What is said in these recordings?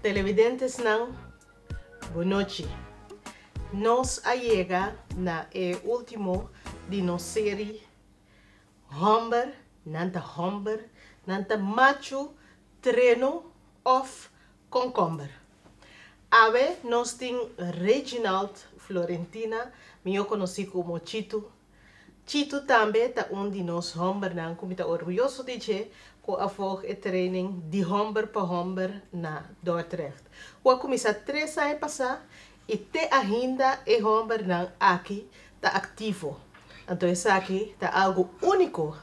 Televidentes não, boa noite. Nós chega na último de nossa série Humber, nanta macho treino of concomber. Ave nós tem Reginald Florentina, eu conheci como Chito. Chito também tá de nós Humber, não como tá orgulhoso de dizer que a volg training de Humber para Humber na Dordrecht. O começar 3 anos passar e te ainda é Humber não aqui tá ativo. Então isso aqui tá algo único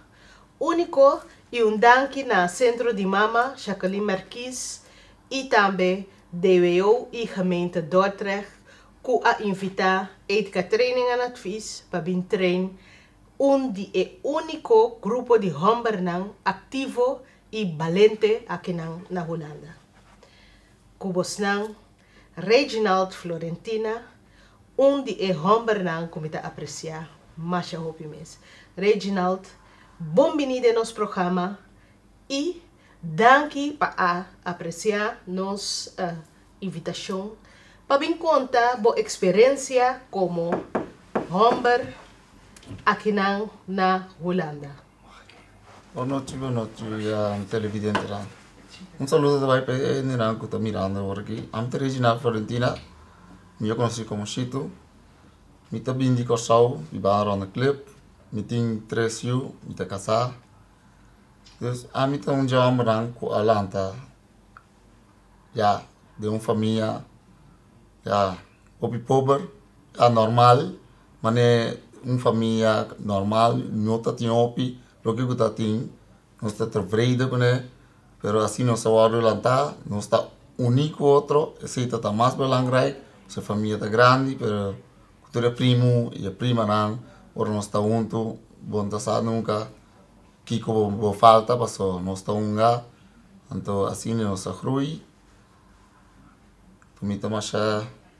e danke na centro de mama Jacqueline Marquis e também DWO e gemeente Dordrecht que a invitar a training aan advies para vir train die único grupo de Hombernang ativo e valente aqui na Holanda. Cubosnang Reginald Florentina, die Hombernang como está apreciar, mas eu hope mes. Reginald, bem-vindo ao nosso programa e danke para apreciar nossa invitação para vir contar boa experiência como Homber aqui na Holanda. Boa noite, televidente. Saludo também para o que está mirando aqui. Eu sou Reginald Florentina, eu conheci como Chito. Eu estou vindo de Corsau, eu vou no clipe. Eu tenho 3 filhos, eu estou casado. Então, eu estou jovem com a Atlanta. De uma família, pobre, normal, mas uma família normal, não tem opi, lo que está tem, não está tevreden com ele, pero assim não se vai lançar, não está único outro, esse está mais belangrijk, sua família está grande, pero tu é primo e a prima não, ou não está junto, bom tá sabe nunca, que como falta, passou, não está unga, então assim não se grui, tu me está mais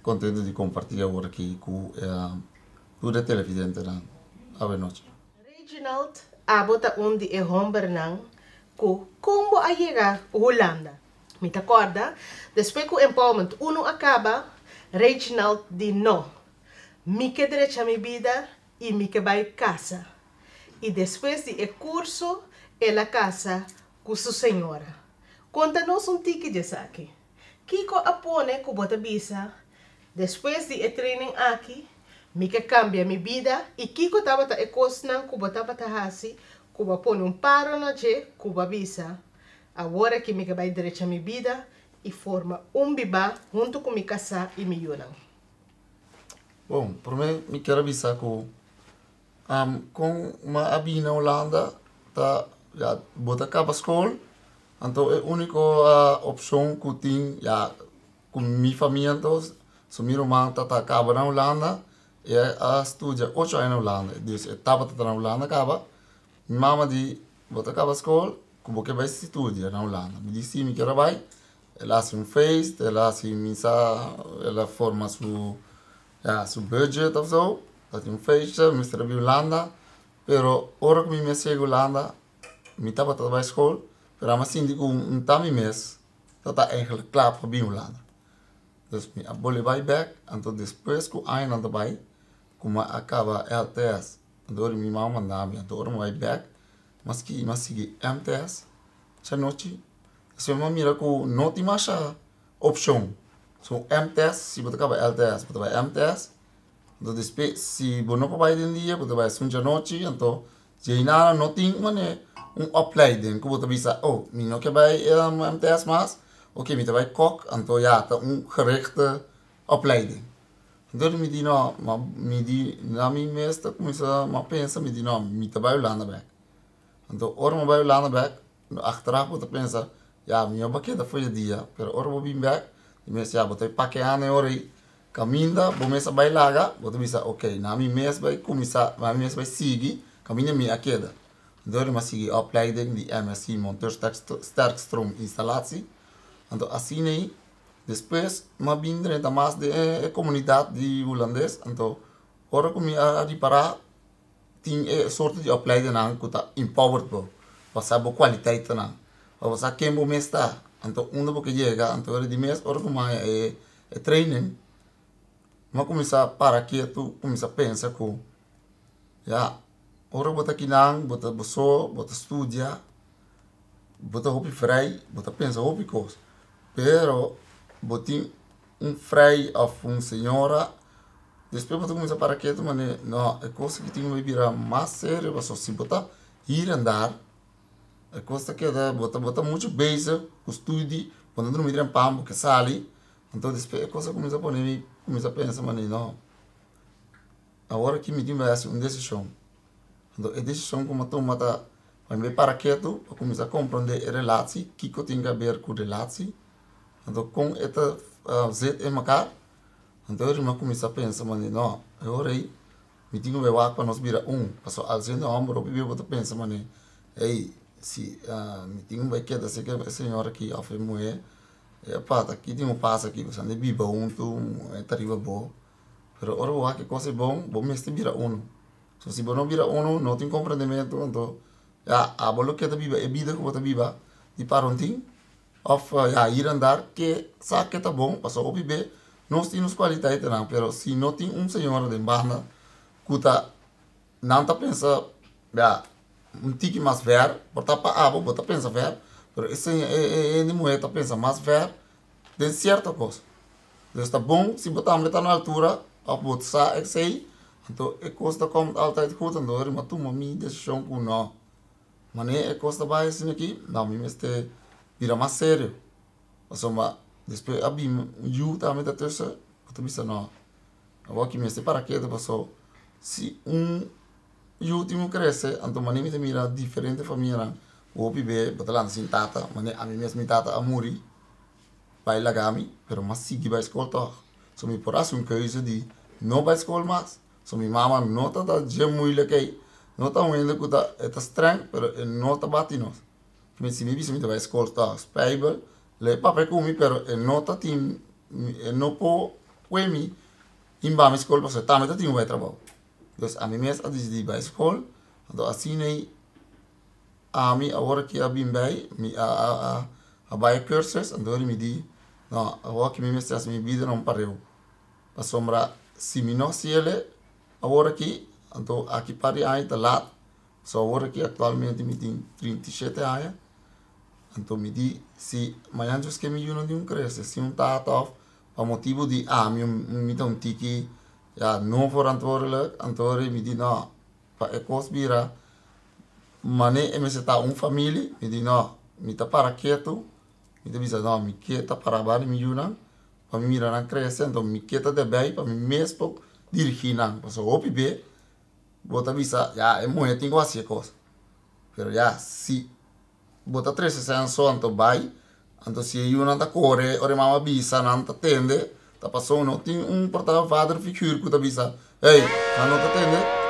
contente de compartilhar agora aqui com tudo é televidente, boa noite. Reginald, abota onde é Hombernang, como a chegar a Holanda. Me te acorda? Depois que o empowerment uno acaba, Reginald diz não. Me que direito a minha vida e me que vai casa. E depois de curso, ela casa com sua senhora. Conta-nos tique disso aqui. Kiko apone com bota bisa. Depois de training aqui, me que cambia minha vida e Kiko estava a cosnan cuba estava a hasi cuba põe paro na je cuba bisa agora que me que vai direito a minha vida e forma biba junto com minha casa e minha yuna. Bom, por mim me quero avisar que com uma abina na Holanda tá já bota acaba escola então é a única opção que tem com minha família então so minha irmã tá acaba na Holanda e studia 8 anos na Holanda. Dus etapa na Holanda acaba. Minha mama di bota acaba a escola, como que vai estudar na Holanda. Me disse me quero vai. Ela faz feest, ela faz ela forma su budget of so. Dat een feestje, me escrevi Holanda. Pero ora que me chego Holanda, me tava bij school, pero mas sim digo tami mes, dat eigenlijk klaar voor bij Holanda. Dus me abole vai back, então depois que ai não vai como acaba LTS, adoro minha mãe mandava, adoro vai back, mas sigue MTS, essa noite, se uma mira com não tem mais opção, so MTS se você acaba LTS, você vai MTS, então depois se você não vai de dia, você vai sunja noite, então se não tem opleiding, que você bisa, oh, me não quer vai MTS mas, ok, me vai kok, então já tá gerichte opleiding. Então me diz não, na minha mesta começa a pensar me diz não, me trabalho lá na back. Então ora me vai lá na back, achteraf você pensa, ja, minha baqueta foi o dia, pero ora vou vir back, e me já botei paqueane ora aí, caminha, vou começar a bailar, você pensa, ok, na minha mesa vai começar, na minha mesa vai seguir, caminha minha queda. Então me seguir opleiding de MSc monteur sterkstroom installatie. Então assim aí depois, mas bem dentro mais de comunidade de holandês, então, ora como a reparar, tem sorte de opleiding que está empowered, para saber qualidade não, para saber quem bom está, então onde porque chega, então era de mês, ora como é training, mas começa para que tu começa a pensar que, já, ora bota aqui não, bota boço, bota estudia, bota hobby frei, bota pensa hobby coisa, pero botin frei of senhora, depois bota começa para que tu mane, não, é coisa que tem que virar mais sério, mas se bota ir andar, é coisa que dá, bota muito base, o estudo, quando não me dá pampo que sale, então depois é coisa começa a poner, começa a pensar, mane, não, agora que me tem vai ser uma decisão. Então, a decisão como toma tá, mas para que tu começa a compreender a relação, que tem a ver com a relação. Então, com esta Z e macar, então eu começa a pensar, mas não, agora aí, me tenho que levar para nós virar passou a gente não, mas eu vou pensar, mas aí, se me tenho que quedar se que a senhora aqui a mulher, é pá, aqui tem passo aqui, você anda viva tu é tarifa boa, pero ora que coisa bom me virar So, se você não vira não tem compreendimento, então, a bolo que está viva, é vida que está viva, de para um tim, of ir andar, que sabe que está bom, passou o bebê, nós temos qualidade, não, mas se não tem senhor de banda, que está, não está pensando, tique mais ver, botar para abo, botar pensa ver, mas esse é de mulher está pensando mais ver, de certa coisa. Então, está bom, se botar na altura, a botar é sei. Então, é coisa como altijd goed aan door, maar toen mami decisão que não. Mas é coisa vai assim aqui, não, me este vira mais sério. Mas uma depois abi you também da terça, eu também sei não. Agora que me este para que passou, se you timo cresce, então mani me mira diferente família, o bebê, botalan sin tata, mani a mim mesmo tata amuri, vai lagami, pero mas sigue vai escola toch. So me por assim coisa de não vai escola mais. So mi mama não está de moeilijk aí, não está moeilijk que está estranho, pero não está batendo. Que se me disse me vai escola está spijbel, le papai comi, pero não está tim, não po quemi, imba me escola porque também está tim vai trabalho. Então a mim mesmo a dizer vai escola, então assim aí a mim agora que a bim vai, mi a vai cursos, então me di, não agora que me mesmo as me vida não pareu, para sombra se me não se ele agora aqui, então aqui para aí tá lá, só agora aqui atualmente me tem 37 anos, então me diz se amanhã just que me não tem cresce, se tá off, para motivo de me tem tiki, já não for antwoordelijk, me diz não, para ecos vira, mané me se tá família, me diz não, me tá para quieto, me diz não, me quieta para baixo me não, para me mirar na cresce, então me quieta de bem, para me mesmo dirigir não, porque o bebê, bota visa, já é muito tem quase coisa, pero já se bota 360 só então vai, então se eu não tá corre, ora mama visa não tá tende, tá passou não tem portava father figure que tá visa, ei, não tá tende